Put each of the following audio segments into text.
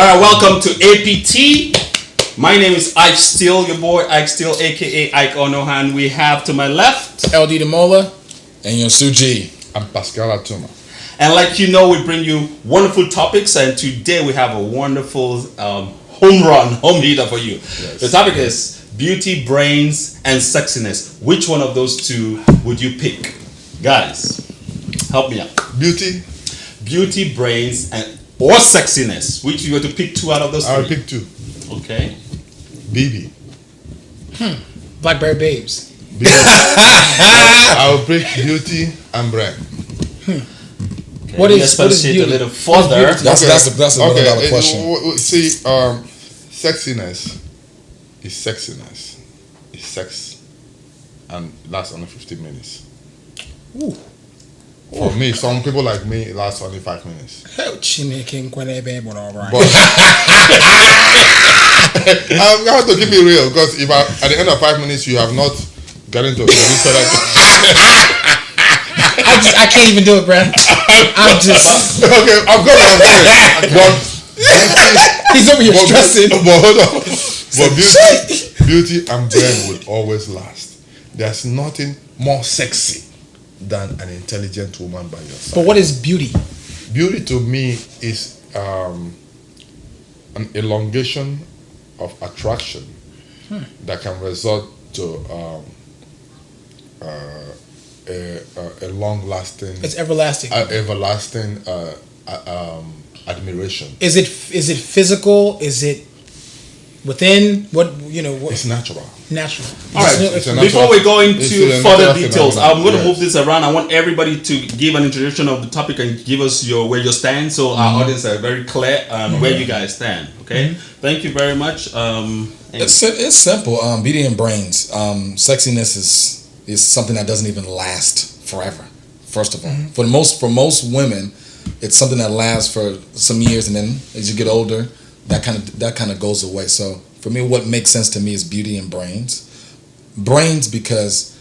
right, welcome to APT. My name is Ike Steele, your boy Ike Steele, aka Ike Onohan. We have to my left LD Demola and your Suji. I'm Pascal Atuma. And like you know, we bring you wonderful topics, and today we have a wonderful home hitter for you. Yes. The topic is beauty, brains, and sexiness. Which one of those two would you pick? Guys, help me out. Beauty, brains, or sexiness. Which you were to pick two out of those three? I'll pick two. Okay. BB. Blackberry Babes. I'll pick beauty and brain. Okay. What is beauty? A little further. That's another question. See, sexiness is sexiness. It's sex, and lasts only 15 minutes. Ooh. For me, some people like me, it lasts only 5 minutes. But I have to keep it real, because if at the end of 5 minutes you have not gotten to I can't even do it, bro. I'm just okay. I'm going. But he's over here stressing. But hold on. But beauty and brain will always last. There's nothing more sexy than an intelligent woman by your side. But what is beauty? Beauty to me is an elongation of attraction that can result to a long-lasting. It's everlasting. Everlasting admiration. Is it physical? Is it within? What? It's natural. Natural. All right. Before we go into further details, I'm going to move this around. I want everybody to give an introduction of the topic and give us where you stand, so our audience are very clear where you guys stand. Okay. Thank you very much. It's simple. Beauty and brains. Sexiness is something that doesn't even last forever. First of all, for most women, it's something that lasts for some years, and then as you get older, that kind of goes away. So for me, what makes sense to me is beauty and brains. Brains because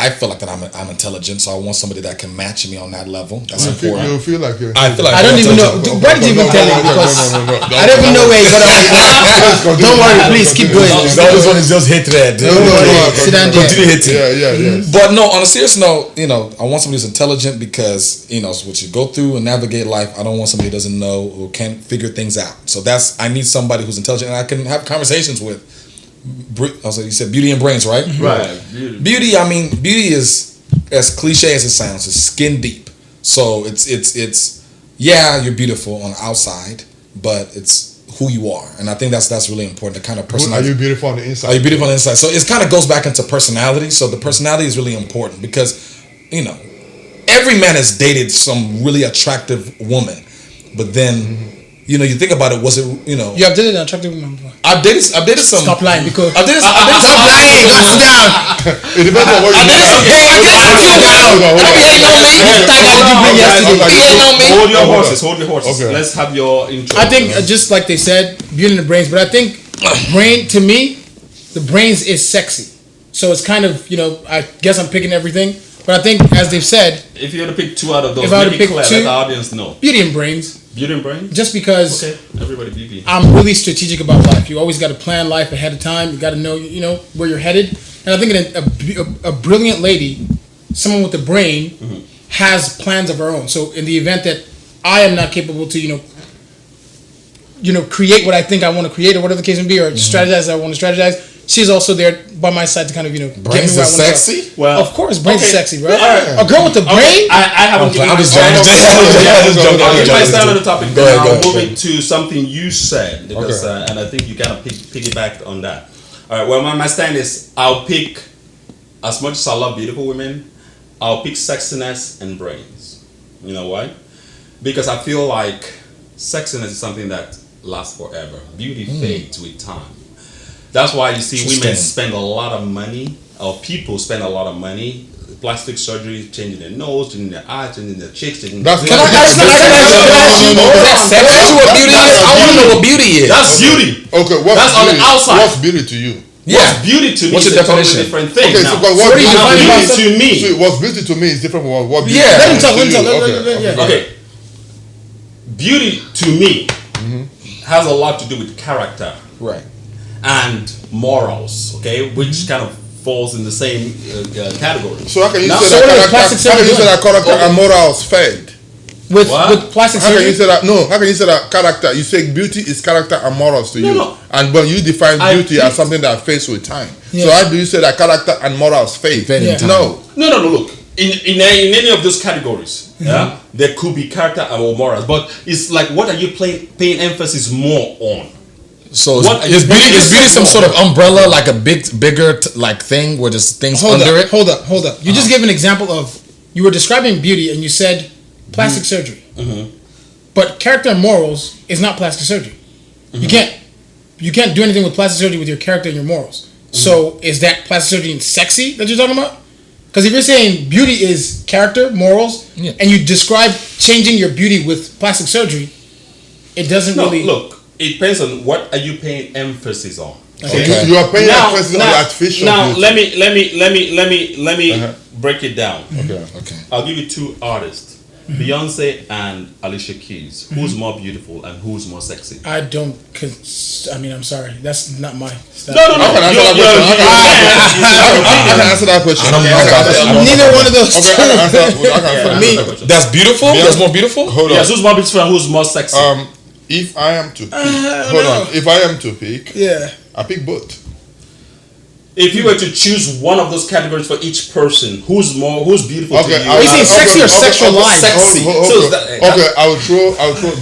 I feel like that I'm intelligent, so I want somebody that can match me on that level. That's important. You feel like you're. I feel like I don't even know. Why did you even tell him? Because I don't even know where he's gonna. Don't worry, please keep going. This one is just hit that. Sit down there. Continue hitting. Yeah. But no, on a serious note, I want somebody who's intelligent because what you go through and navigate life. I don't want somebody who doesn't know or can't figure things out. So I need somebody who's intelligent and I can have conversations with. Also, you said beauty and brains, right? Right. Beauty. I mean, beauty is as cliche as it sounds. It's skin deep. So it's you're beautiful on the outside, but it's who you are, and I think that's really important. The kind of personality. Are you beautiful on the inside? Are you beautiful on the inside? So it kind of goes back into personality. So the personality is really important because every man has dated some really attractive woman, but then. You think about it. Was it You have dated an attractive woman before. I've dated some. Stop lying because I did. Stop lying. Go sit down. It depends on what you did some. He ain't know me. Hold your horses. Okay. Let's have your intro. I think just like they said, beauty and the brains. But I think brain to me, the brains is sexy. So it's kind of I guess I'm picking everything. But I think as they've said, if you had to pick two out of those, if I had to pick let the audience know. Beauty and brains. Beauty and brains? Just because everybody beauty. I'm really strategic about life. You always got to plan life ahead of time. You got to know, where you're headed. And I think a brilliant lady, someone with a brain, has plans of her own. So in the event that I am not capable to, create what I think I want to create or whatever the case may be, or strategize as I want to strategize, she's also there by my side to kind of, get me where I want to go. Sexy? Well, of course, brains is sexy, bro. Right. A girl with a brain? I haven't given I'm just my stand on the topic. Go ahead. Moving to something you said, because, and I think you kind of piggybacked on that. All right, well, my stand is I'll pick, as much as I love beautiful women, I'll pick sexiness and brains. You know why? Because I feel like sexiness is something that lasts forever. Beauty fades with time. That's why you see women spend a lot of money, or people spend a lot of money, plastic surgery, changing their nose, changing their eyes, changing their cheeks, changing their... That's what beauty is? I want to know what beauty is. That's beauty. Okay, that's on the outside. What's beauty to you? What's beauty to me is a totally different thing. Okay, now. so what beauty to me? So what's beauty to me is different from what beauty Let him talk. Okay. Beauty to me has a lot to do with character Right. and morals, okay, which kind of falls in the same category. So how can you Now- say so what are the that plastic character? How can you say surgery that character doing? and morals fade? What? with plastic How can you surgery. say that? No. How can you say that character? You say beauty is character and morals to No, you, no. and but you define I beauty think- as something that fades with time. Yeah. So how do you say that character and morals fade? Fade in Yeah. time. No. No, look. In any of those categories, yeah, there could be character or morals, but it's like, what are you paying emphasis more on? So What- is beauty, what- is beauty some sort of umbrella, like a bigger like thing where there's things under it? Hold up. You just gave an example of, you were describing beauty and you said plastic surgery. But character and morals is not plastic surgery. You can't do anything with plastic surgery with your character and your morals. So is that plastic surgery and sexy that you're talking about? Because if you're saying beauty is character, morals, Yeah. and you describe changing your beauty with plastic surgery, it doesn't No, really. look. It depends on what are you paying emphasis on. Okay. You are paying emphasis on the artificial now beauty. let me Uh-huh. break it down. Okay. Okay. I'll give you two artists, Beyonce and Alicia Keys. Who's more beautiful and who's more sexy? I don't. I mean, I'm sorry. That's not my style. No. I can answer that question. I can answer that question. I don't know about that. I don't know Neither about one of those Okay, two. I can answer. I can answer me. that question. That's beautiful. Beyonce- That's more beautiful. Hold on. Yes, who's more beautiful and who's more sexy? If I am to pick, hold on. If I am to pick, Yeah. I pick both. If you were to choose one of those categories for each person, who's beautiful to Okay, you? Are you saying sexy or sexualized? Sexy. So is that- Okay, I will throw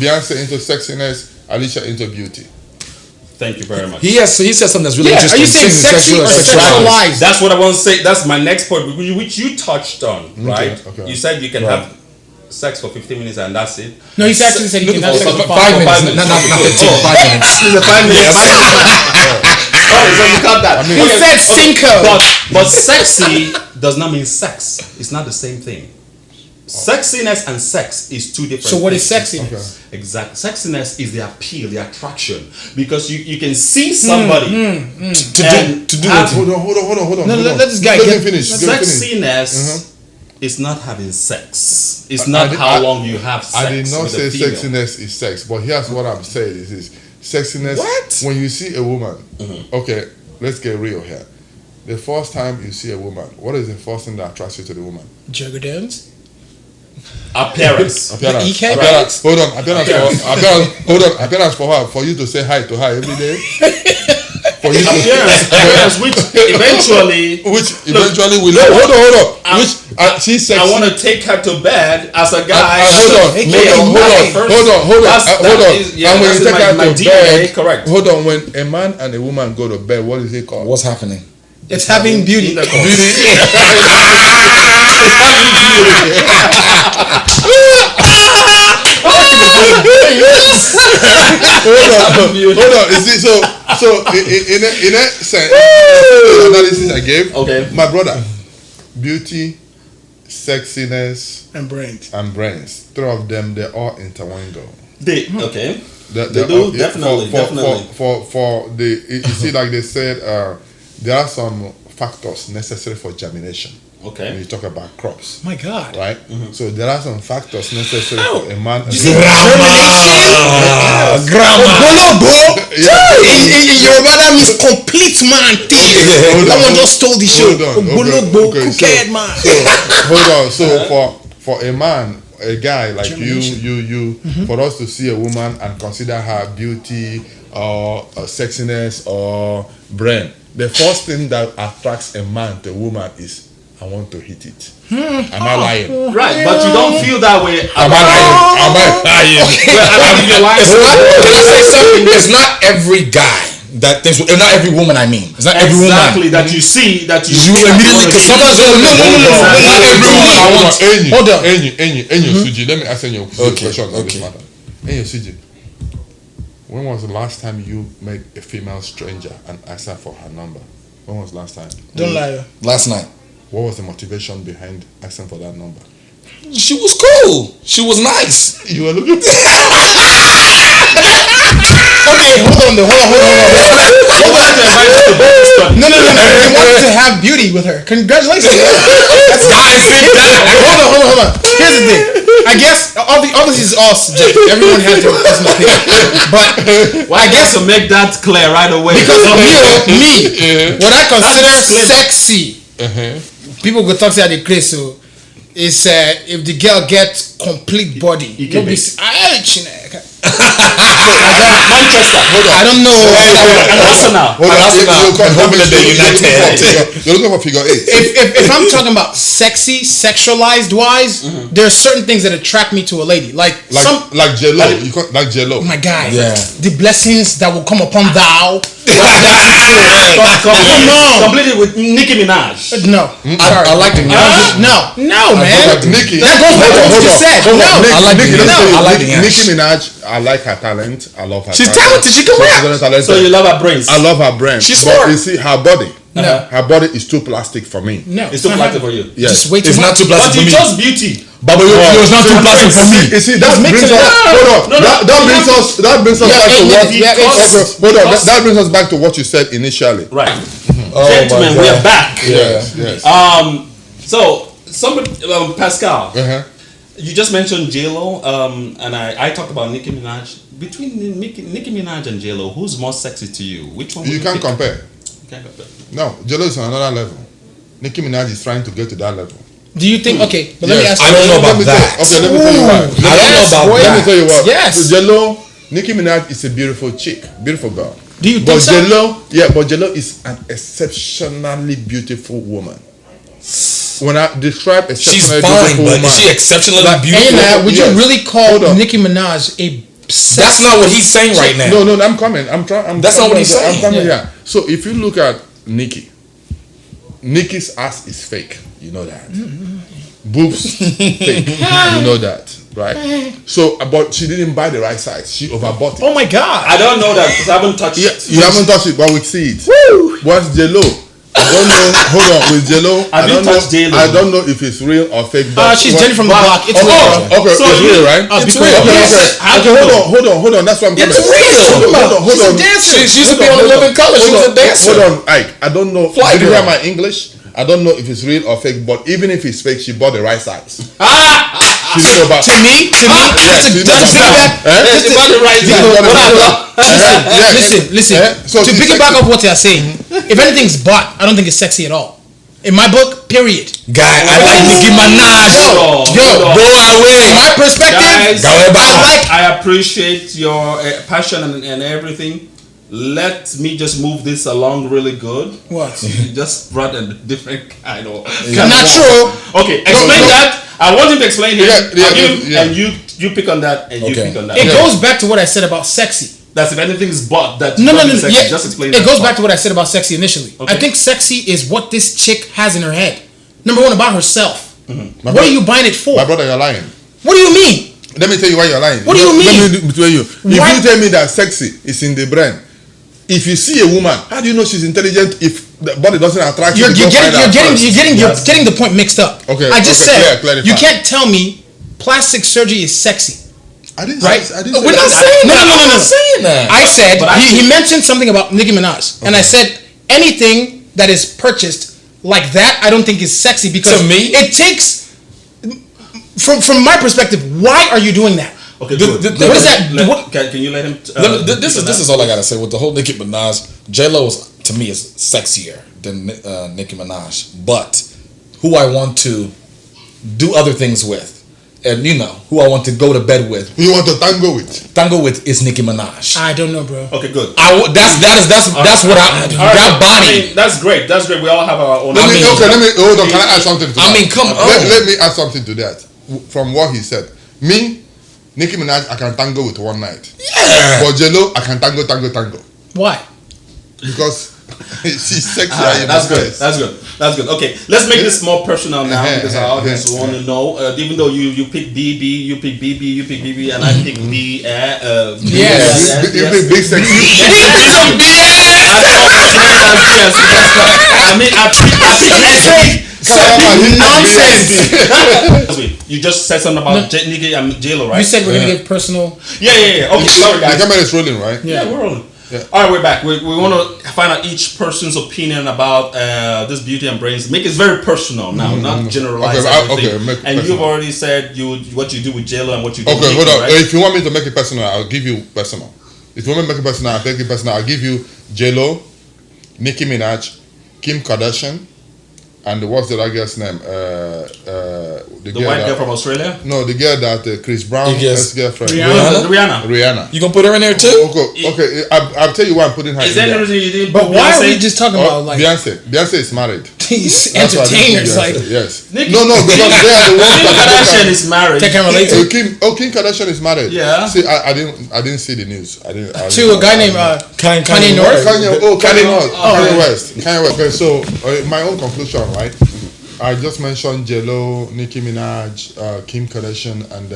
Beyonce into sexiness, Alicia into beauty. Thank you very much. He said something that's really Yeah. Are interesting. you saying sexy or sexualized? That's what I want to say. That's my next point, which you touched on, right? okay. You said you can Right. have sex for 15 minutes and that's it. No, he actually said he can have sex for 5 5 minutes, not 15. 5 minutes. It's a 5 minutes. Oh, so you cut that. mean- He said cinco. But sexy does not mean sex. It's not the same thing. Sexiness and sex is two different So what is things. sexiness? Exactly. Sexiness is the appeal, the attraction. Because you can see somebody To do have- it. Hold on. No, hold on. let this guy Let get- him finish. Let him finish. Sexiness is not having sex. It's not how long you have sex. I did not with say a female. sexiness is sex, but here's what I'm saying: is sexiness. What? When you see a woman, okay, let's get real here. The first time you see a woman, what is the first thing that attracts you to the woman? Jugger dance? Appearance. Appearance. EK? Appearance. Hold on. Appearance for her. For you to say hi to her every day. For you to Appearance, which eventually which eventually will hold on. Which she's sexy. I want to take her to bed as a guy. hold on. Yeah, And when that's you in take her my to DNA, bed, correct. hold on. When a man and a woman go to bed, what is it called? What's happening? It's having beauty. Hold on. You see, so in that sense, the analysis I gave, Okay. my brother, beauty, sexiness, And brains. and brains, three of them, they all intermingle. Okay. They do, definitely. For the you see, like they said, there are some factors necessary for germination. Okay. When you talk about crops, My God. right? So there are some factors necessary for a man. And In Yoruba, that means complete man thing. That one just stole the show. Ogbologbo, crooked man. Hold on. So for a man, a guy like you, for us to see a woman and consider her beauty or sexiness or brain, the first thing that attracts a man to a woman is, I want to hit it. Am I lying? Right, but you don't feel that way. Am I lying? You're lying. Can I say something? It's not every guy that thinks. Not every woman. I mean, it's not every woman. Exactly, that you see, that you You immediately, because sometimes No. not every woman. Hold on. Enyi, Suji, let me ask you a question on this matter. Enyi, Suji, when was the last time you met a female stranger and asked her for her number? When was the last time? Don't lie. Last night, What was the motivation behind asking for that number? she was cool. She was nice. You were looking. Okay, hold on. What was to invite us to Bible study? No. They wanted to have beauty with her. Congratulations. Guys, sit down. Hold on. Here's the thing. I guess obviously it's all subjective. Everyone has their personal opinion. But I guess to make that clear right away. because me, what I consider sexy, people go talk to the Chris. So it's if the girl gets complete body, can be. Manchester. I don't know. And Arsenal. You're looking for figure 8. If I'm talking about sexy, sexualized wise, there are certain things that attract me to a lady. Like Jello. Like Jello. oh my God, Yeah. the blessings that will come upon thou. Completed with Nicki Minaj. No, I like the no, man. Nicki. That goes back to what you said. No, I like the I like the Nicki Minaj. I like her talent. I love her. She's talent. talented. She can rap. She's talented. So you love her brains. I love her brain. She's but smart. you see, her body. No. Her body is too plastic for me. no, It's too plastic for you. Yes. Just way too It's not much. too But plastic you for me. chose beauty. But it's not too plastic for me. You see, that mix brings it us. up. Hold on. No, That brings us. That brings us Yeah, back to eight what. minutes. Yeah, Because- Hold on. because- That brings us back to what you said initially. Right. Oh Gentlemen, my we are God. back. Yes. Yes. So somebody, Pascal, Uh-huh. you just mentioned J-Lo, and I talked about Nicki Minaj. Between Nicki Minaj and J-Lo, who's more sexy to you? Which one? You would can't pick? compare. You can't compare. No, Jello is on another level. Nicki Minaj is trying to get to that level. Do you think? Okay, but let me Yes. ask I you. don't know Let about me tell- that. Okay, let me tell you what. I don't know about boy. Let me that. tell you what. Yes. So Jello, Nicki Minaj is a beautiful chick, beautiful girl. Do you think But so? Jello is an exceptionally beautiful woman. When I describe She's exceptionally fine, beautiful but woman, is she exceptionally Like, beautiful? And would Yes. you really call Hold on. Nicki Minaj a? That's not what he's saying right now. No, I'm coming. I'm trying. That's not what he's saying. I'm coming Yeah. here. So if you look at Nicki's ass is fake. You know that. Boobs fake. You know that, right? So, but she didn't buy the right size. She overbought it. Oh my God! I don't know that because I haven't touched Yeah, it. you haven't touched it, but we see it. Woo! What's Jello? I don't know. Hold on, with Jello, I Have you don't know. touched J-Lo? I don't know if it's real or fake. But She's what- Jenny from the block. It's Okay, real. okay, So it's you- real, right? It's real. Okay, Yes. okay, hold on. That's what I'm coming. It's real. Hold on. She used to be on Living Color. She was a dancer. Hold on, Ike. I don't know. Fly Did you hear girl. my English? I don't know if it's real or fake, but even if it's fake, she bought the right size. She didn't know about. To me, Yes, just she to did piggyback. Eh? Yes, you got it right. She didn't know about- Yes. Listen. So To she's piggyback sexy. off what they're saying, if anything's bought, I don't think it's sexy at all. In my book, period. Guy, I like Nicki Minaj. Hold on. Yo, Go away. In my perspective, Guys, Go ahead, bye. I appreciate your passion and everything. Let me just move this along really good. What? You just brought a different kind of. Natural. Okay, explain no. that. I want him to explain him. Yeah, I'll give him, yeah. and you pick on that, and you Okay. pick on that. It goes back to what I said about sexy. That's if anything's bought that. No. Sexy. Yeah, Just explain. it that goes part. back to what I said about sexy initially. Okay. I think sexy is what this chick has in her head. Number one, about herself. My What are brother- you buying it for? My brother, you're lying. What do you mean? Let me tell you why you're lying. What do you mean? Let me tell you. If Why- you tell me that sexy is in the brain, if you see a woman, how do you know she's intelligent if the body doesn't attract you? You're getting the point mixed up. Okay, I just okay, said clarify. you can't tell me plastic surgery is sexy. I didn't. Right? I didn't. We're say not that. saying No, that. no. I'm not saying that. I said But I he think- mentioned something about Nicki Minaj, and I said anything that is purchased like that, I don't think is sexy because To me? it takes. From my perspective, why are you doing that? Okay, The- good. the- what is that? What- Can you let him? This is all I gotta say with the whole Nicki Minaj. J-Lo is, to me, is sexier than Nicki Minaj, but who I want to do other things with, and who I want to go to bed with, Who you want to tango with? is Nicki Minaj. I don't know, bro. Okay, good. That's what I All right. that body. I mean, that's great. That's great. We all have our own. Let me hold on. Can I you- add something to that? I mean, come on. Let me add something to that. From what he said, me, Nicki Minaj, I can tango with one night. Yeah. But Jello, I can tango Why? because she's sexy. That's good. That's good. Okay, let's make this more personal now because our audience uh-huh. want to know. Even though you pick BB, you pick BB, and I pick B. Yes. Big sexy. I mean, I pick Nonsense. You just said something about Nicki and J-Lo, right? You said we're gonna get personal. Yeah. Okay, sorry The guys. camera is rolling, right? Yeah, we're rolling. All right, we're back. We want to find out each person's opinion about this beauty and brains. Make it very personal now, not generalize everything. Make it and personal. you've already said what you do with JLo and what you do with Okay, Nicki, hold on. right? If you want me to make it personal, I'll give you personal. If you want me to make it personal, I'll make it personal. I'll give you JLo, Nicki Minaj, Kim Kardashian, and what's the other girl's name? The white girl from Australia? No, the girl that Chris Brown's ex-girlfriend. Rihanna. You gonna put her in there too? Okay. I'll tell you why I'm putting her Is in there there. any reason you didn't But put why are Beyonce? we just talking about like Beyonce. Beyonce is married. these That's why I didn't entertainers? put Like, Beyonce. Yes. Nicki- No, because they are the ones Kim that Kardashian is married. they can relate to Kim Kardashian is married. Yeah. See, I didn't see the news. I didn't to a guy named Kanye North. Kanye West. Kanye West. Okay, so my own conclusion, right? I just mentioned JLo, Nicki Minaj, Kim Kardashian, and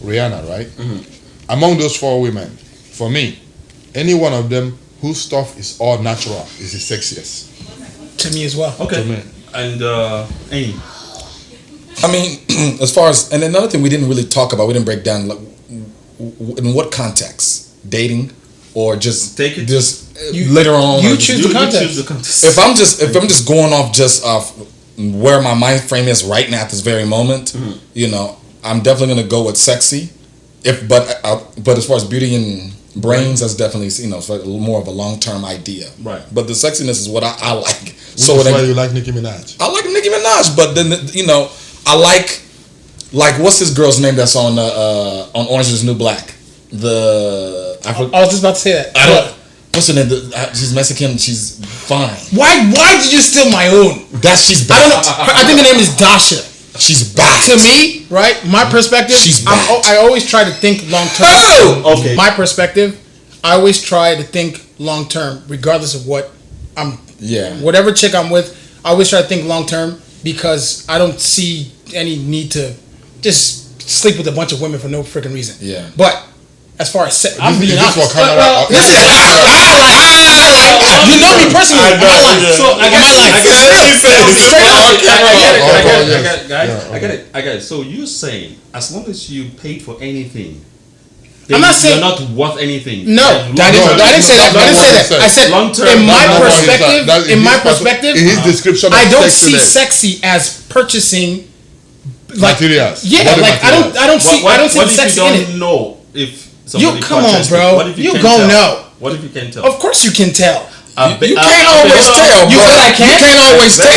Rihanna, right? Mm-hmm. Among those four women, for me, any one of them whose stuff is all natural is the sexiest. To me as well. Okay. To me. And Amy. I mean, as far as, and another thing we didn't really talk about, we didn't break down, like, in what context? Dating or just Take it. just later on? You or choose just- the context. choose the context. If I'm just going off just off where my mind frame is right now at this very moment, you know, I'm definitely gonna go with sexy. But as far as beauty and brains, that's definitely, you know, more of a long term idea. Right. But the sexiness is what I like. So that's why you like Nicki Minaj. I like Nicki Minaj, but then you know, I like what's this girl's name that's on Orange Is the New Black? I was just about to say that. I don't. What's her name? She's Mexican. She's fine. Why did you steal my own? She's I don't back. know. I think her name is Dasha. She's back. To me, right? My perspective. She's back. I always try to think long term. Oh! Okay. My perspective. I always try to think long term, regardless of what I'm. Yeah. Whatever chick I'm with, I always try to think long term because I don't see any need to just sleep with a bunch of women for no freaking reason. Yeah. But as far as I'm being This honest. for camera. This is you know me personally. I know, My life. yeah. So I get it. So you're saying as long as you paid for anything, I'm not saying you're not worth anything. no. I didn't say that. I didn't say that. I said Long-term, in my not perspective. In my perspective, in his description, I of don't see sexiness, sexy as purchasing like materials. yeah. Body Like materials. I don't see the What if sexy you in don't it. know if somebody come on, purchased bro. it? What if You can't gon' tell? know. What if you can't tell? Of course you can tell. You can't always tell. You bro. feel I can't? You can't always tell.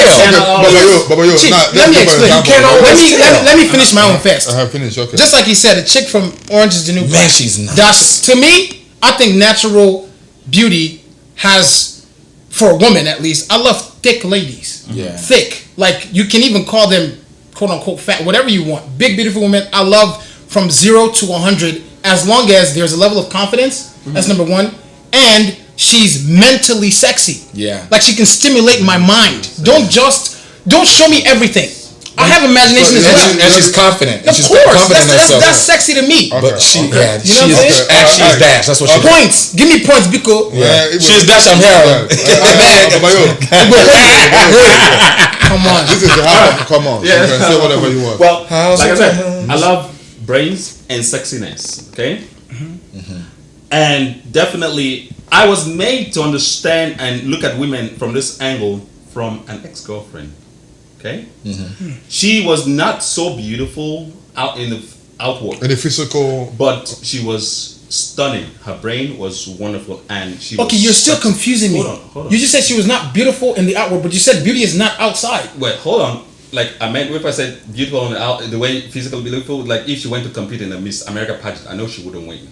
Babayo, Chick, nah, let me let's give explain. an You can't example. always let me finish my own fest. I have finished. Okay. Just like he said, a chick from Orange Is the New Black. Man, she's nice. Dasha. To me, I think natural beauty has, for a woman at least, I love thick ladies. Yeah. Thick. Like, you can even call them, quote unquote, fat, whatever you want. Big, beautiful women. I love from 0 to 100, as long as there's a level of confidence. That's number one. And she's mentally sexy. Yeah. Like, she can stimulate my mind. Don't show me everything. I have imagination as well. And she's confident. Of She's course, confident in herself. that's sexy to me. But she, Okay. yeah, You know what I'm she's saying? she's dash. That's what she. Points. Give me points, Biko. She's dash. I'm here. Babayo, Come on. this is the house. Come on. Yeah. You can say whatever you want. Well, How's like I it said, going? I love brains and sexiness. Okay, and definitely, I was made to understand and look at women from this angle from an ex-girlfriend. Okay, she was not so beautiful out in the outward, In the physical, but she was stunning. Her brain was wonderful, and she. Okay, was you're still sexy. confusing me. Hold on. You just said she was not beautiful in the outward, but you said beauty is not outside. Wait, hold on. Like I meant, if I said beautiful on the way physically beautiful, like if she went to compete in the Miss America pageant, I know she wouldn't win.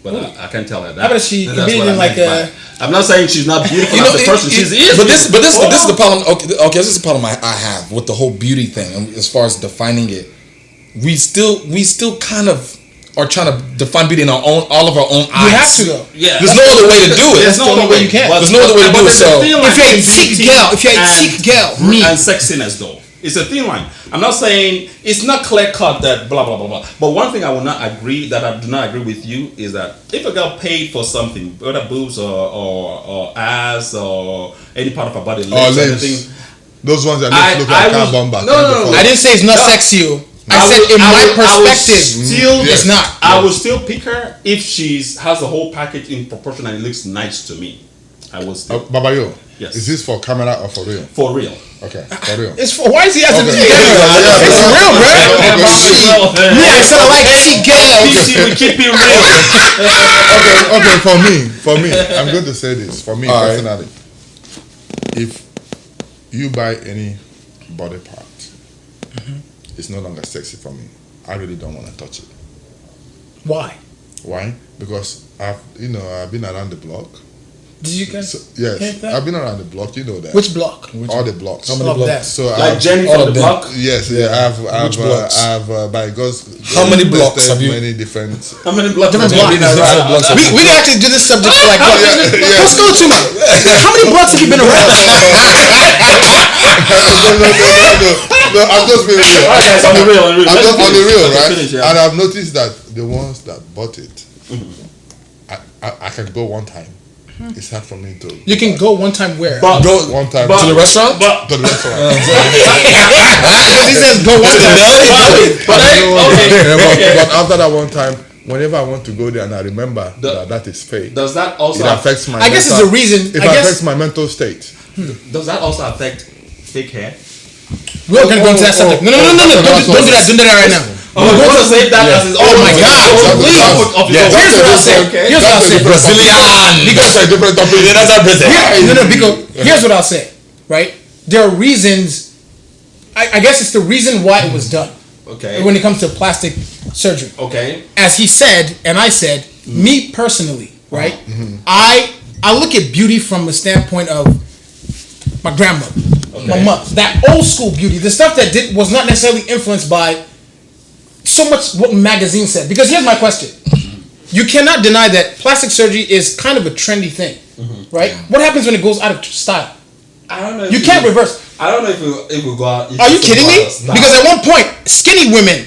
But I can't tell her that. How about she That's competed what I in like meant by- I'm not saying she's not beautiful as the person. She is. But this beautiful. is the problem. Okay, this is the problem I have with the whole beauty thing. And as far as defining it, we still kind of are trying to define beauty in all of our own eyes. You have to though. Yeah. There's no other way to do it. There's no other way you can. There's no other way to do it. So If you're a thick girl, me. and sexiness though, it's a thin line. I'm not saying it's not clear cut that blah blah blah blah. But one thing I will not agree that I do not agree with you is that if a girl paid for something, whether boobs or ass or any part of her body, legs or lips. anything. those ones that look like car bombers. No. I didn't say it's not sexy. I said in my perspective, it's not. I will still pick her if she's has the whole package in proportion and it looks nice to me. I will still. Babayo, Yes. is this for camera or for real? For real. Okay, for real. It's for, why is he asking Okay. me? It's real, bro. Me, I said I like to see gay. We keep it real. Okay, for me, I'm going to say this. For me, All right. personally, if you buy any body part, it's no longer sexy for me. I really don't want to touch it. Why? Why? Because I've been around the block. Did you guys? So, yes, hit that? I've been around the block. You know that. Which block? All the blocks. How many Love blocks? that. So Like Jenny all from of the them. block. yes, Which blocks? by God's How many blocks have tested you- many different. How many blocks? Different have you blocks. been around? Blocks. We can actually do this subject for like what? yeah. Let's go to me. How many blocks have you been around? No, I'm just being real. Alright, guys, on the real, on the real. I'm Let's just on the finish. real, Let's right? finish, yeah. And I've noticed that the ones that bought it, I can go one time. It's hard for me to. You can go one time where? But- Go one time but- to the restaurant. But to the restaurant. He says go one time. But after that one time, whenever I want to go there and I remember that is fake, does that it also affects my. I guess it's mental- a reason. It I guess affects my mental state. does that also affect fake hair? we're not gonna go into that subject. No. Don't do that. Don't do that right now. Oh, we're going to save that as his own. my God, please. Here's what I'll say. Here's what I'll say. Brazilian. That's a different topic. That's not Brazilian. No, because here's what I'll say. Right? There are reasons. I guess it's the reason why it was done. Okay. When it comes to plastic surgery. Okay. As he said, and I said, me personally, right? I look at beauty from the standpoint of my grandmother, my mother, that old school beauty, the stuff that was not necessarily influenced by so much what magazines said. Because here's my question: you cannot deny that plastic surgery is kind of a trendy thing, right? What happens when it goes out of style? I don't know. You can't reverse. I don't know if it will go out. Are you kidding me? Because at one point, skinny women,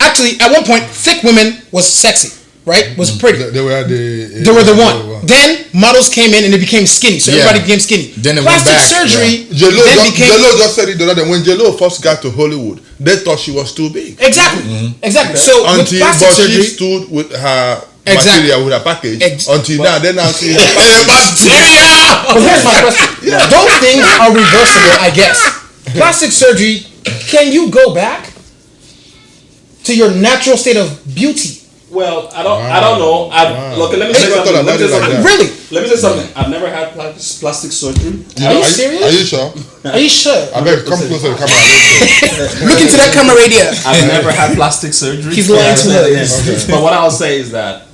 actually, at one point, thick women was sexy, right? Was pretty. They were the one. Then models came in and they became skinny, so everybody became skinny. Then it went plastic back, surgery J-Lo became just said it the other day. When J-Lo first got to Hollywood, they thought she was too big. exactly. So with Until plastic but she surgery, stood with her Exactly. material, with her package. Ex- Until now she but here's my question: those things are reversible, I guess. Plastic surgery, can you go back to your natural state of beauty? Well, I don't know. Look, let me say Never thought something. about it like that. Really? Let me say something. I've never had plastic surgery. Are you serious? Are you sure? Are you sure? I beg, come closer to the camera. Look into that camera radio. I've never had plastic surgery. He's lying to us. Okay. But what I'll say is that,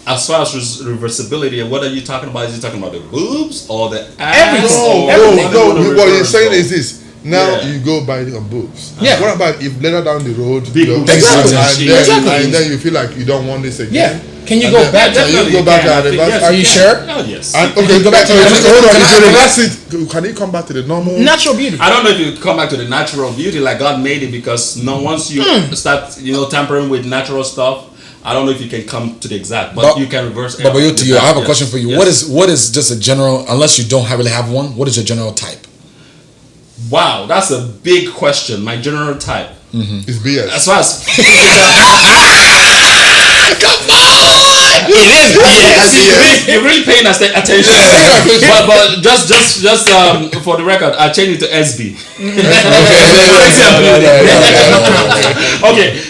as far as reversibility, what are you talking about? Is you talking about the boobs or the ass? Everything. or No, what you're saying is this. Now Yeah. you go buy your boobs. Yeah. What about if later down the road, Big you're- boobs. Exactly. and then you feel like you don't want this again? Yeah. Can you And go then- back? Can you go back and reverse? Are you sure? Oh, yes. And okay, go back to hold on. Can If I- you reverse it, can you come back to the normal? Natural beauty. I don't know if you come back to the natural beauty like God made it, because once you start tampering with natural stuff, I don't know if you can come to the exact, but you can reverse. But you, to you, I have a Yes. question for you. Yes. What is just a general? Unless you don't really have one, what is your general type? Wow, that's a big question. My general type, It's BS. as far as It is. you're really paying attention. but just for the record, I changed it to SB.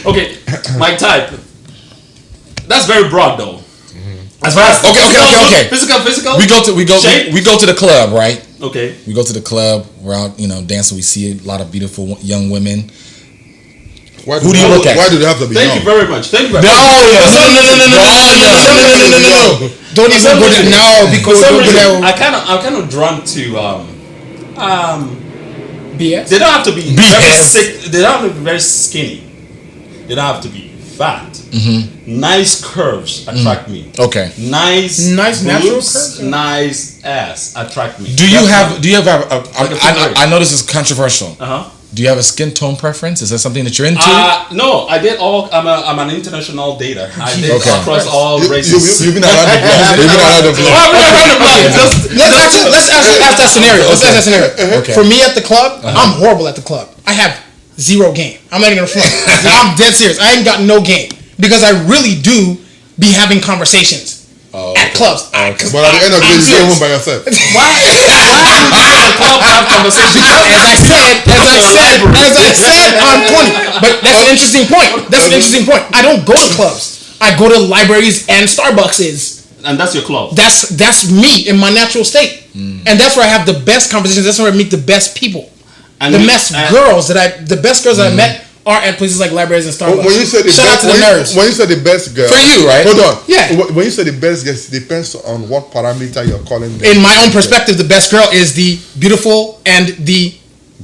Okay. My type. That's very broad though. As far as Okay. Physical. We go to the club, right? Okay. We go to the club. We're out, dancing. We see a lot of beautiful young women. Who do you look at? Why do they have to be Thank young? you very much. Thank you very No, much. No. Don't even go there. No, For because some don't go reason, there. I'm kind of drawn to BS. they don't have to be BS. very sick. They don't have to be very skinny. They don't have to be fat. Nice curves attract me. Okay. Nice natural boobs, curves? nice ass attract me. Do you have figure. I know this is controversial. Uh-huh. Do you have a skin tone preference? Is that something that you're into? No, I did all. I'm an international dater. I did Okay. across all You've races. been around the block. You've been around the block. Let's ask that scenario. Let's ask that scenario. Okay. For me at the club, I'm horrible at the club. I have zero game. I'm not even gonna front. I'm dead serious. I ain't got no game because I really do be having conversations at clubs. But at the end of the day, you go home by yourself. Why do you go to the club to have conversations? As I said, I'm corny. But that's an interesting point. I don't go to clubs. I go to libraries and Starbucks. And that's your club. That's me in my natural state, and that's where I have the best conversations. That's where I meet the best people, And the you- best girls that I met are at places like libraries and Starbucks. When you say the Shout out best, to the nerds. when you say the best girl For you, right? Hold on. Yeah. When you say the best girl, it depends on what parameter you're calling them. In my own perspective, the best girl is the beautiful and the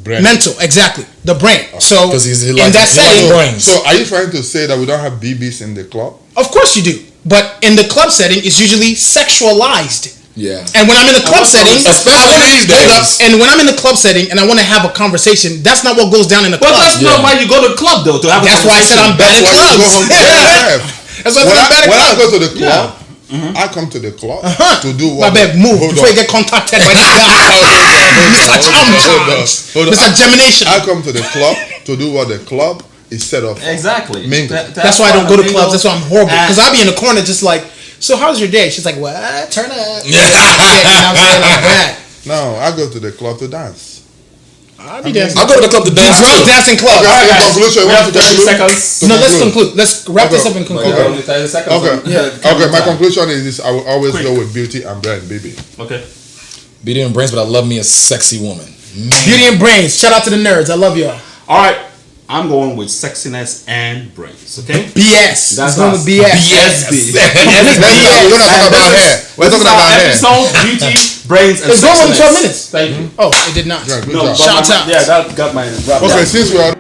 Brain. mental, exactly, the brain. So 'Cause he in likes- that he likes setting, brains. So are you trying to say that we don't have BBs in the club? of course you do. But in the club setting, it's usually sexualized. Yeah. And when I'm in the club setting, Especially these days. and when I'm in the club setting and I want to have a conversation, that's not what goes down in the Well, club. that's not why you go to the club though, to have That's a why I said I'm bad conversation. at Why you clubs. go home to yourself? That's why I said I'm bad at When I clubs. go to the club, I come to the club to do My what? bad, move Hold before on. you get contacted by this guy. Mr. Tom Jones. Hold on. Mr. Gemination. I come to the club to do what the club is set up for. Exactly. Mingle. That's why I don't go to mingle. clubs. That's why I'm horrible. And- Because I'll be in the corner just like, so how's your day? She's like, what? Turn up. Yeah. You know what I'm saying? Like that. No, I go to the club to dance. I'll be dancing. I'll go to the club to dance Drunk too. dancing club. Okay, in guys, conclusion, we you want have to 30 conclude? seconds. To No, let's conclude. conclude. Let's wrap this up and conclude. Okay. Only 30 seconds. Okay, my conclusion is this: I will always go with beauty and brain, baby. Okay. Beauty and brains, but I love me a sexy woman. Beauty and brains. Shout out to the nerds. I love y'all. All right. I'm going with sexiness and brains. Okay. BS. That's Let's go us. with BS. BS. We're not talking about hair. We're talking about hair. Episode beauty, brains, and It's going on in sexiness. 12 minutes. Thank you. Oh, it did not. Yeah, good No, job. but Shout out. Yeah, that got my. Okay, since we are